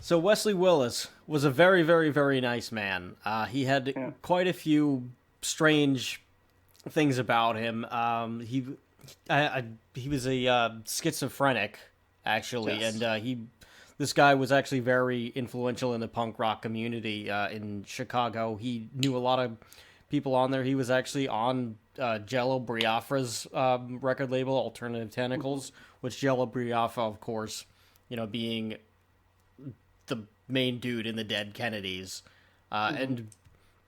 So Wesley Willis was a very, very, very nice man. He had Yeah. quite a few strange things about him. He was a schizophrenic, actually, and Yes. this guy was actually very influential in the punk rock community in Chicago. He knew a lot of people on there. He was actually on Jello Biafra's record label, Alternative Hmm. Tentacles, which Jello Biafra, of course, being the main dude in the Dead Kennedys, Hmm. and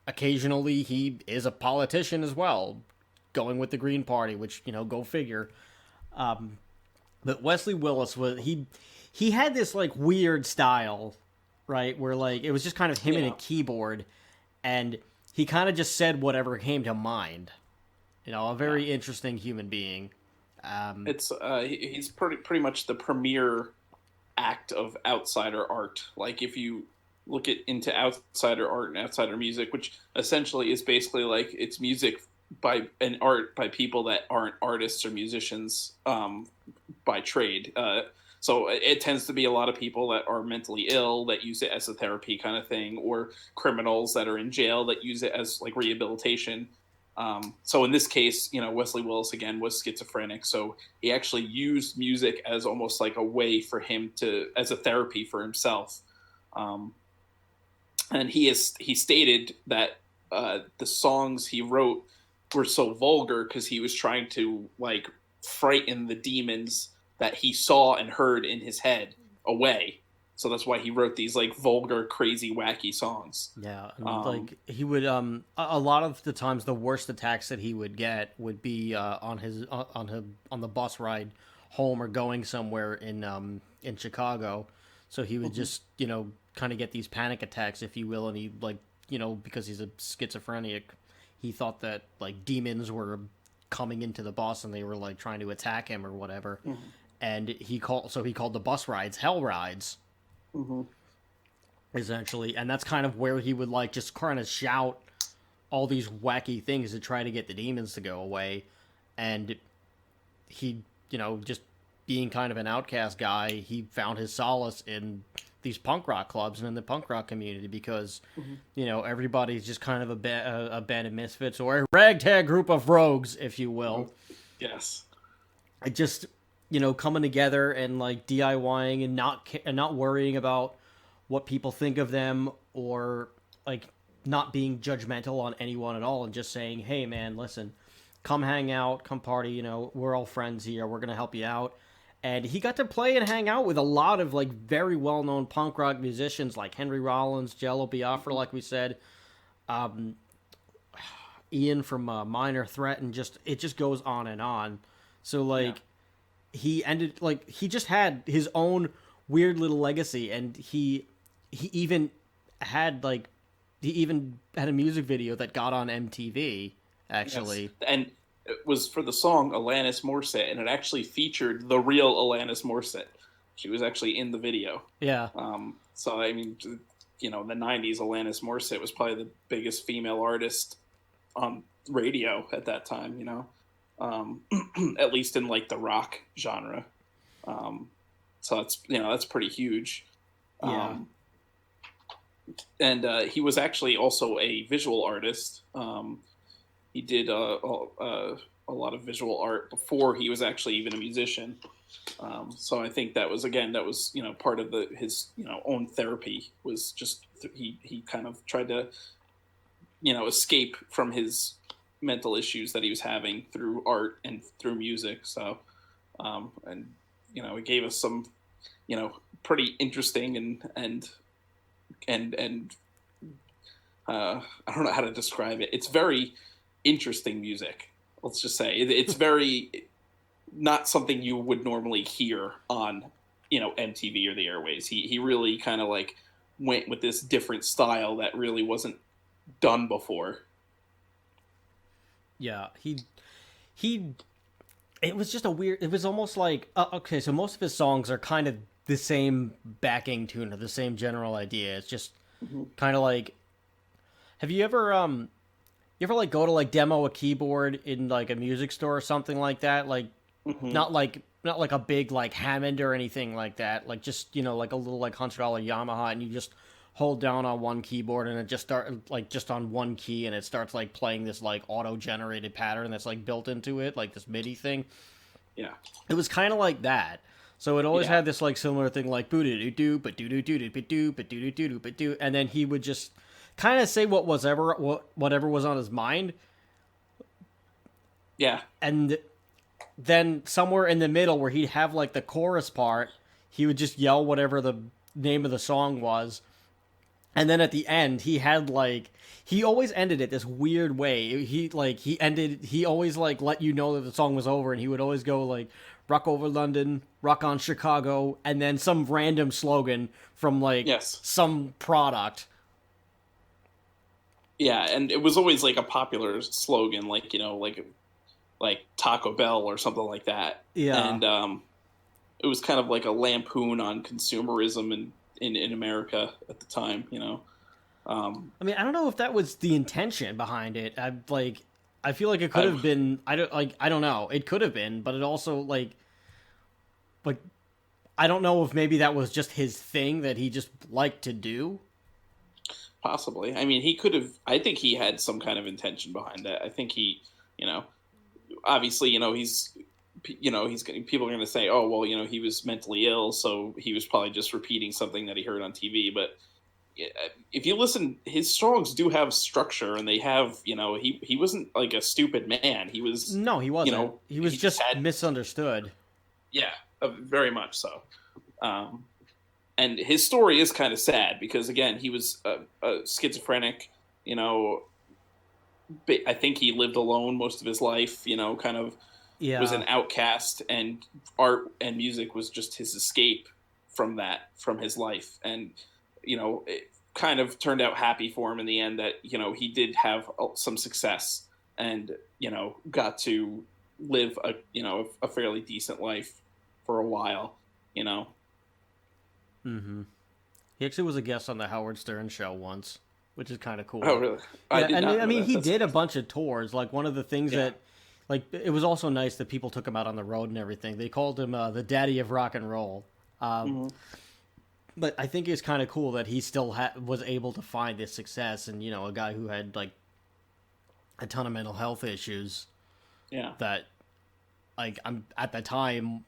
occasionally he is a politician as well, going with the Green Party, which go figure. But Wesley Willis he had this like weird style, right? Where like it was just kind of him and a Yeah. keyboard, and he kind of just said whatever came to mind. A Yeah. very interesting human being. Um, He's pretty much the premier act of outsider art. Like if you look into outsider art and outsider music, which essentially is basically like it's music by and art by people that aren't artists or musicians by trade. So it tends to be a lot of people that are mentally ill that use it as a therapy kind of thing, or criminals that are in jail that use it as like rehabilitation. So in this case, Wesley Willis again was schizophrenic, so he actually used music as almost like a way for him to, as a therapy for himself. Um, and he stated that the songs he wrote were so vulgar because he was trying to like frighten the demons that he saw and heard in his head away. So that's why he wrote these like vulgar, crazy, wacky songs. Yeah, and Um, like he would a lot of the times the worst attacks that he would get would be on the bus ride home or going somewhere in Chicago. So he would mhm. just, kind of get these panic attacks, if you will, and he like, because he's a schizophrenic, he thought that like demons were coming into the bus and they were like trying to attack him or whatever. Mhm. And he called the bus rides hell rides, Mhm. essentially, and that's kind of where he would like just kind of shout all these wacky things to try to get the demons to go away. And he, just being kind of an outcast guy, he found his solace in these punk rock clubs and in the punk rock community because, Mhm. everybody's just kind of a band of misfits or a ragtag group of rogues, if you will. Mhm. Yes. It just, coming together and like DIYing and not worrying about what people think of them, or like not being judgmental on anyone at all, and just saying, hey man, listen, come hang out, come party, we're all friends here, we're gonna help you out. And he got to play and hang out with a lot of like very well-known punk rock musicians like Henry Rollins, Jello Biafra, Mhm. like we said, Ian from Minor Threat, and just it just goes on and on. So Yeah. like he just had his own weird little legacy, and he even had like he even had a music video that got on MTV, Yes. actually. And it was for the song Alanis Morissette, and it actually featured the real Alanis Morissette. She was actually in the video. Yeah. So I mean, in the '90s, Alanis Morissette was probably the biggest female artist on radio at that time. Um, at least in like the rock genre. Um, so that's pretty huge. Yeah. Um, and he was actually also a visual artist. He did a lot of visual art before he was actually even a musician. So I think that was part of his own therapy was just he kind of tried to escape from his mental issues that he was having through art and through music. So and it gave us some pretty interesting and I don't know how to describe it. It's very interesting music. Let's just say it's very not something you would normally hear on MTV or the airways. He really kind of like went with this different style that really wasn't done before. Yeah. He it was just a weird, it was almost like okay, so most of his songs are kind of the same backing tune or the same general idea. It's just Hmm. kind of like, have you ever like go to like demo a keyboard in like a music store or something like that? Like Hmm. not like not like a big like Hammond or anything like that. Like just like a little like $100 Yamaha, and you just hold down on one keyboard and it just start like just on one key, and it starts like playing this like auto generated pattern that's like built into it, like this MIDI thing. Yeah, it was kind of like that. So it always had this like similar thing, like boo doo doo but doo doo doo doo doo but doo doo doo but doo, and then he would just kind of say whatever was on his mind. Yeah, and then somewhere in the middle where he'd have like the chorus part, he would just yell whatever the name of the song was. And then at the end, he had like, he always ended it this weird way. He always like let you know that the song was over, and he would always go like, rock over London, rock on Chicago, and then some random slogan from like some product. Yeah, and it was always like a popular slogan, like, like Taco Bell or something like that. Yeah. And it was kind of like a lampoon on consumerism in America at the time, I mean, I don't know if that was the intention behind it. I feel like it could have been. I don't know. It could have been, but it also like I don't know if maybe that was just his thing that he just liked to do. Possibly. I mean, he could have. I think he had some kind of intention behind that. I think he, obviously, people are going to say, oh, well, he was mentally ill, so he was probably just repeating something that he heard on TV. But if you listen, his songs do have structure, and they have, he wasn't like a stupid man. He was. No, he wasn't. He was just misunderstood. Yeah, very much so. And his story is kind of sad because, again, he was a schizophrenic, I think he lived alone most of his life, kind of was an outcast, and art and music was just his escape from his life. And, it kind of turned out happy for him in the end that, he did have some success and, got to live a fairly decent life for a while, Mm-hmm. He actually was a guest on the Howard Stern show once, which is kind of cool. Oh, really? I mean, he did a bunch of tours. Like, one of the things that, like, it was also nice that people took him out on the road and everything. They called him the daddy of rock and roll. But I think it's kind of cool that he still was able to find this success, and, a guy who had, like, a ton of mental health issues. Yeah. That, like, at the time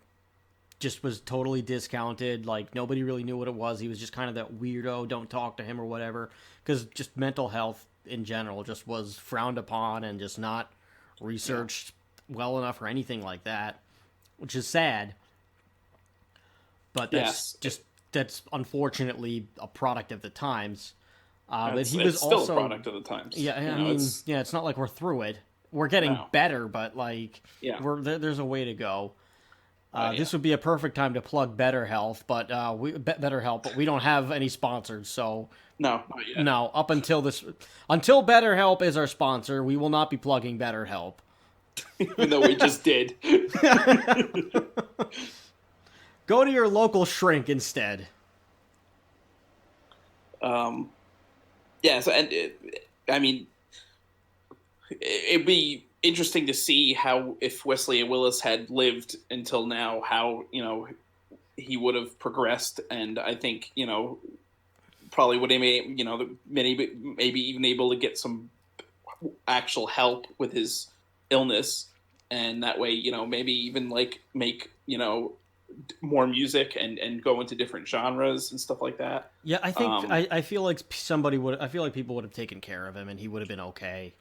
just was totally discounted. Like, nobody really knew what it was. He was just kind of that weirdo, don't talk to him or whatever, because just mental health in general just was frowned upon and just not researched well enough or anything like that, which is sad. But that's unfortunately a product of the times. But he was still also a product of the times. Yeah, I mean, it's not like we're through it. We're getting better, but like, there's a way to go. This would be a perfect time to plug Better Health, but we don't have any sponsors, so no, not yet. No. Until BetterHelp is our sponsor, we will not be plugging BetterHelp. Even though we just did. Go to your local shrink instead. Yeah. So, and I mean, it'd be interesting to see how, if Wesley Willis had lived until now, how, he would have progressed. And I think, probably would have made, maybe even able to get some actual help with his illness. And that way, maybe even like make, more music and go into different genres and stuff like that. Yeah, I think, I feel like people would have taken care of him and he would have been okay.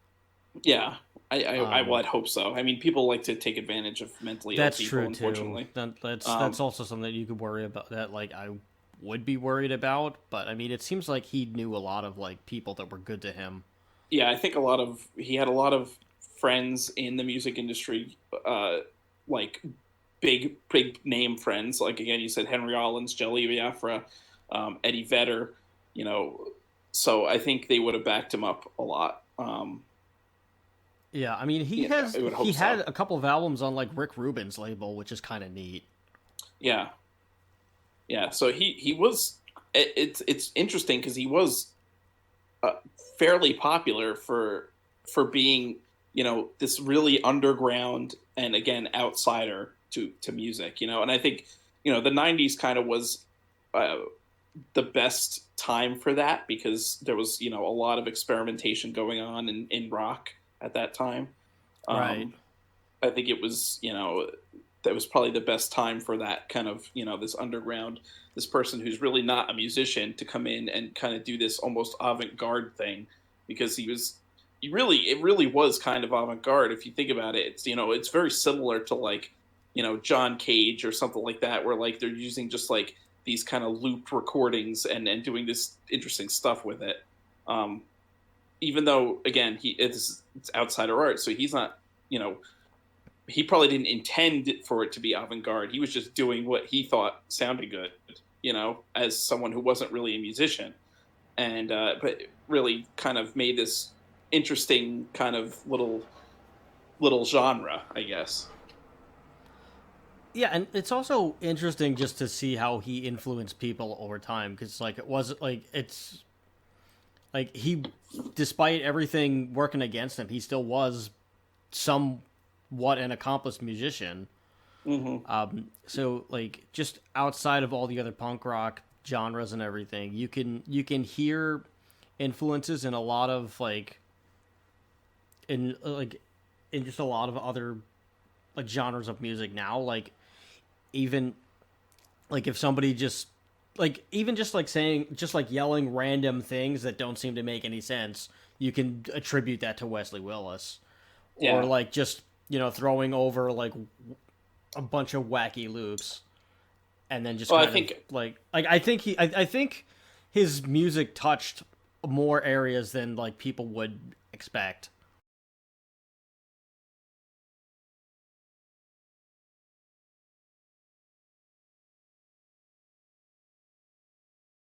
Yeah, I'd hope so. I mean, people like to take advantage of mentally ill people. That's true, unfortunately. That's also something that you could worry about. That like I would be worried about, but I mean, it seems like he knew a lot of like people that were good to him. Yeah, I think he had a lot of friends in the music industry, like big name friends. Like, again, you said Henry Rollins, Jelly Biafra, Eddie Vedder. So I think they would have backed him up a lot. Yeah, I mean, he had a couple of albums on like Rick Rubin's label, which is kind of neat. Yeah. So he was. It's interesting because he was fairly popular for being this really underground and, again, outsider to music, and I think the '90s kind of was uh, the best time for that because there was a lot of experimentation going on in rock at that time. Right. um, I think it was that was probably the best time for that kind of this underground, this person who's really not a musician to come in and kind of do this almost avant-garde thing, because it really was kind of avant-garde if you think about it. It's very similar to like John Cage or something like that, where like they're using just like these kind of looped recordings and doing this interesting stuff with it. Um, Even though again it's outsider art, so he's not you know he probably didn't intend for it to be avant-garde. He was just doing what he thought sounded good, as someone who wasn't really a musician, and but really kind of made this interesting kind of little genre, I guess. Yeah, and it's also interesting just to see how he influenced people over time, because like it wasn't like it's like he, despite everything working against him, he still was somewhat an accomplished musician. Hmm. So like just outside of all the other punk rock genres and everything, you can hear influences in a lot of like in just a lot of other like genres of music now. Like even like if somebody just like even just like saying just like yelling random things that don't seem to make any sense, you can attribute that to Wesley Willis. Or Yeah. like just throwing over like a bunch of wacky loops, and then just Well, I kind of think like I think his music touched more areas than like people would expect.